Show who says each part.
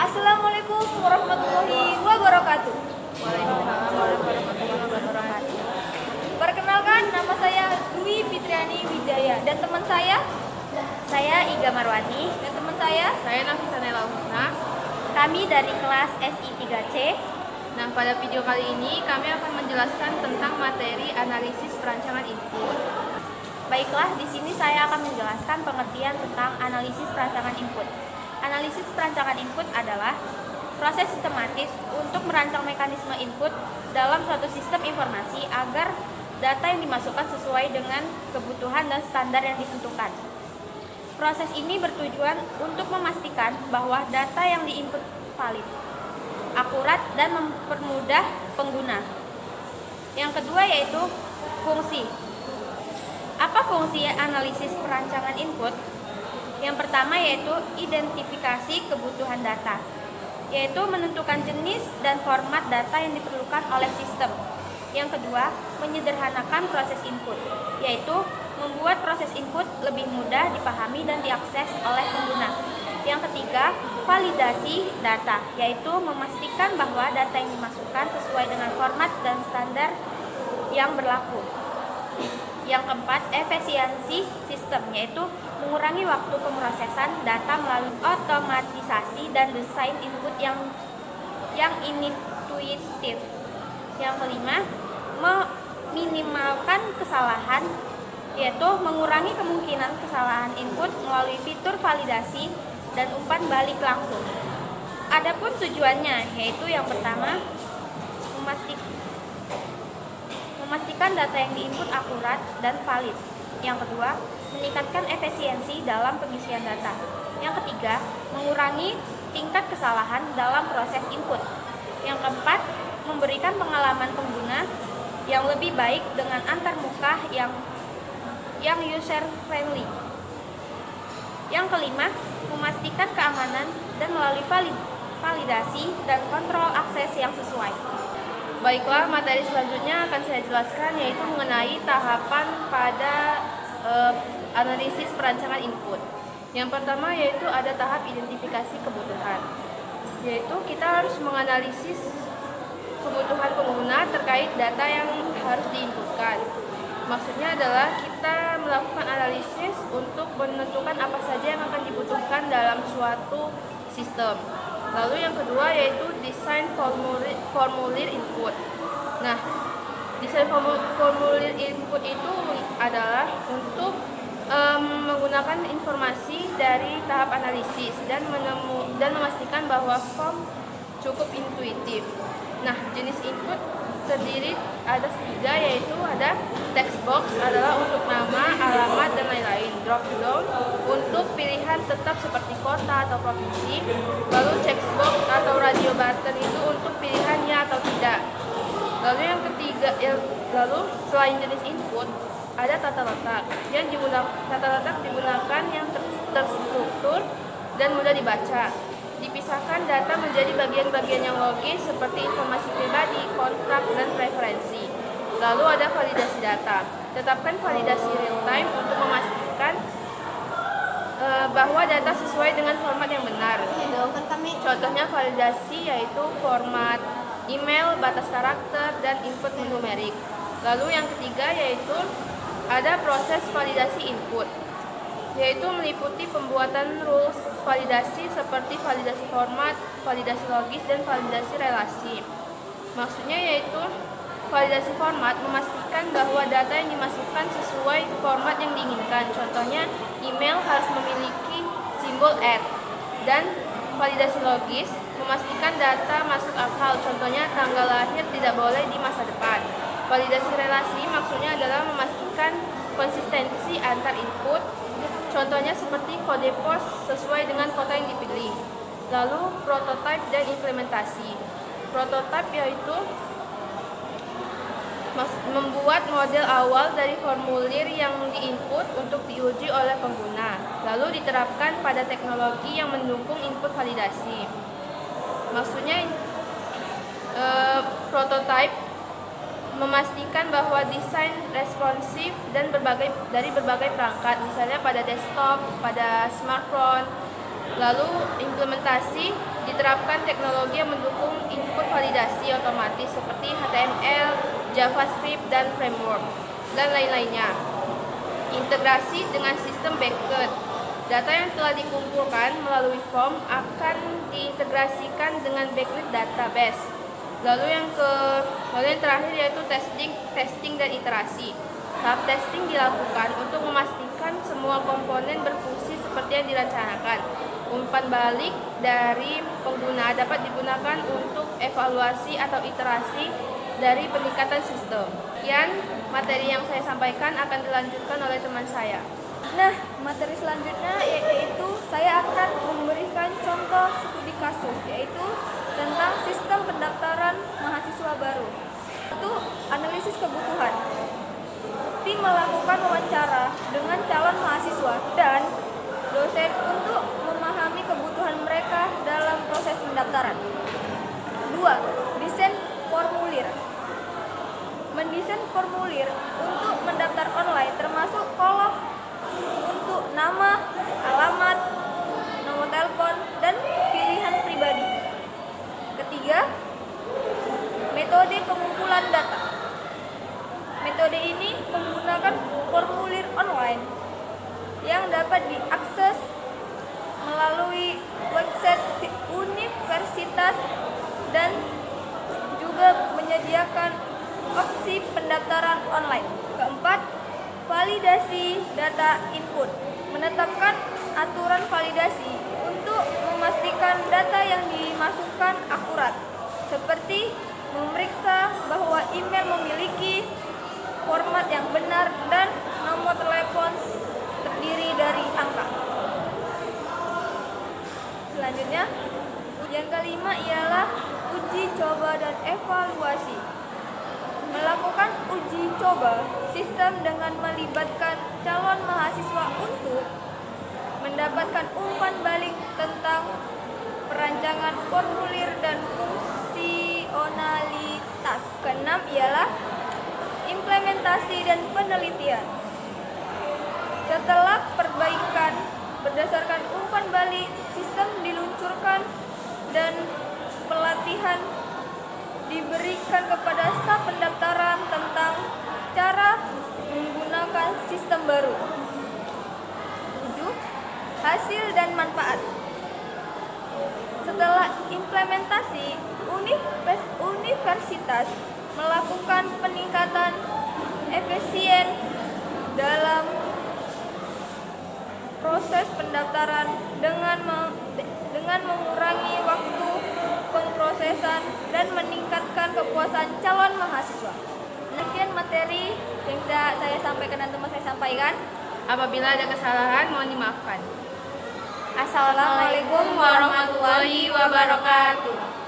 Speaker 1: Assalamualaikum warahmatullahi wabarakatuh.
Speaker 2: Waalaikumsalam warahmatullahi wabarakatuh.
Speaker 1: Perkenalkan, nama saya Dwi Fitriani Wijaya dan teman saya
Speaker 3: Saya Iga Marwati.
Speaker 1: dan teman saya.
Speaker 2: Saya Nafisa Nela Husna.
Speaker 3: Kami dari kelas SI 3C.
Speaker 2: Nah, pada video kali ini kami akan menjelaskan tentang materi analisis perancangan input.
Speaker 3: Baiklah, di sini saya akan menjelaskan pengertian tentang analisis perancangan input. Analisis perancangan input adalah proses sistematis untuk merancang mekanisme input dalam suatu sistem informasi agar data yang dimasukkan sesuai dengan kebutuhan dan standar yang ditentukan. Proses ini bertujuan untuk memastikan bahwa data yang diinput valid, akurat, dan mempermudah pengguna. Yang kedua yaitu fungsi. Apa fungsi analisis perancangan input? Yang pertama yaitu identifikasi kebutuhan data, yaitu menentukan jenis dan format data yang diperlukan oleh sistem. Yang kedua, menyederhanakan proses input, yaitu membuat proses input lebih mudah dipahami dan diakses oleh pengguna. Yang ketiga, validasi data, yaitu memastikan bahwa data yang dimasukkan sesuai dengan format dan standar yang berlaku. Yang keempat, efisiensi sistem, yaitu mengurangi waktu pemrosesan data melalui otomatisasi dan desain input yang intuitif. Yang kelima, meminimalkan kesalahan, yaitu mengurangi kemungkinan kesalahan input melalui fitur validasi dan umpan balik langsung. Adapun tujuannya, yaitu yang pertama, memastikan data yang diinput akurat dan valid. Yang kedua, meningkatkan efisiensi dalam pengisian data. Yang ketiga, mengurangi tingkat kesalahan dalam proses input. Yang keempat, memberikan pengalaman pengguna yang lebih baik dengan antarmuka yang user friendly. Yang kelima, memastikan keamanan dan melalui validasi dan kontrol akses yang sesuai.
Speaker 2: Baiklah, materi selanjutnya akan saya jelaskan yaitu mengenai tahapan pada analisis perancangan input. Yang pertama yaitu ada tahap identifikasi kebutuhan, yaitu kita harus menganalisis kebutuhan pengguna terkait data yang harus diinputkan. Maksudnya adalah kita melakukan analisis untuk menentukan apa saja yang akan dibutuhkan dalam suatu sistem. Lalu yang kedua yaitu desain formulir input. Nah, desain formulir input itu adalah untuk menggunakan informasi dari tahap analisis dan memastikan bahwa form cukup intuitif. Nah, jenis input terdiri ada 3, yaitu ada text box adalah untuk nama, alamat, dan lain-lain. Drop down untuk pilihan tetap seperti kota atau provinsi. Lalu checkbox atau radio button itu untuk pilihannya atau tidak. Lalu yang ketiga, selain jenis input ada tata letak digunakan yang terstruktur dan mudah dibaca. Dipisahkan data menjadi bagian-bagian yang logis seperti informasi pribadi, kontak, dan preferensi. Lalu ada validasi data. Tetapkan validasi real time untuk memastikan bahwa data sesuai dengan format yang benar. Contohnya validasi yaitu format email, batas karakter, dan input numerik. Lalu yang ketiga yaitu ada proses validasi input, yaitu meliputi pembuatan rules validasi seperti validasi format, validasi logis, dan validasi relasi. Maksudnya yaitu validasi format memastikan bahwa data yang dimasukkan sesuai format yang diinginkan. Contohnya email harus memiliki simbol @ dan validasi logis memastikan data masuk akal. Contohnya tanggal lahir tidak boleh di masa depan. Validasi relasi maksudnya adalah memastikan konsistensi antar input. Contohnya seperti kode pos sesuai dengan kota yang dipilih. Lalu prototype dan implementasi. Prototype yaitu membuat model awal dari formulir yang diinput untuk diuji oleh pengguna, lalu diterapkan pada teknologi yang mendukung input validasi. Maksudnya prototype memastikan bahwa desain responsif dan dari berbagai perangkat, misalnya pada desktop, pada smartphone, Lalu implementasi diterapkan teknologi yang mendukung input validasi otomatis seperti HTML, JavaScript, dan framework, dan lain-lainnya. Integrasi dengan sistem backend. Data yang telah dikumpulkan melalui form akan diintegrasikan dengan backend database. Lalu yang terakhir yaitu testing dan iterasi. Tahap testing dilakukan untuk memastikan semua komponen berfungsi seperti yang direncanakan. Umpan balik dari pengguna dapat digunakan untuk evaluasi atau iterasi dari peningkatan sistem. Sekian materi yang saya sampaikan, akan dilanjutkan oleh teman saya.
Speaker 1: Nah, materi selanjutnya yaitu saya akan memberikan contoh studi kasus, yaitu tentang sistem pendaftaran mahasiswa baru. Itu analisis kebutuhan. Tim melakukan wawancara dengan calon mahasiswa dan dosen untuk memahami kebutuhan mereka dalam proses pendaftaran. 2. Desain formulir. Mendesain formulir untuk mendaftar online termasuk kolom untuk nama, alamat, nomor telepon, dan pilihan pribadi. Ketiga, metode pengumpulan data. Metode ini menggunakan formulir online yang dapat diakses melalui website universitas dan juga menyediakan opsi pendaftaran online. Keempat, validasi data input. Menetapkan aturan validasi untuk memastikan data yang dimasukkan akurat, seperti memeriksa bahwa email memiliki format yang benar dan nomor telepon terdiri dari angka. Selanjutnya, yang kelima ialah uji coba dan evaluasi. Melakukan uji coba sistem dengan melibatkan calon mahasiswa untuk mendapatkan umpan balik tentang perancangan formulir dan fungsionalitas. Keenam ialah implementasi dan penelitian. Setelah perbaikan berdasarkan umpan balik, sistem diluncurkan dan pelatihan diberikan kepada staf pendaftaran tentang cara menggunakan sistem baru. 7. Hasil dan manfaat. Setelah implementasi, universitas melakukan peningkatan efisien dalam proses pendaftaran dengan mengurangi waktu pemrosesan dan meningkatkan kepuasan calon mahasiswa. Demikian materi yang saya sampaikan dan teman saya sampaikan.
Speaker 2: Apabila ada kesalahan, mohon dimaafkan.
Speaker 3: Assalamualaikum warahmatullahi wabarakatuh.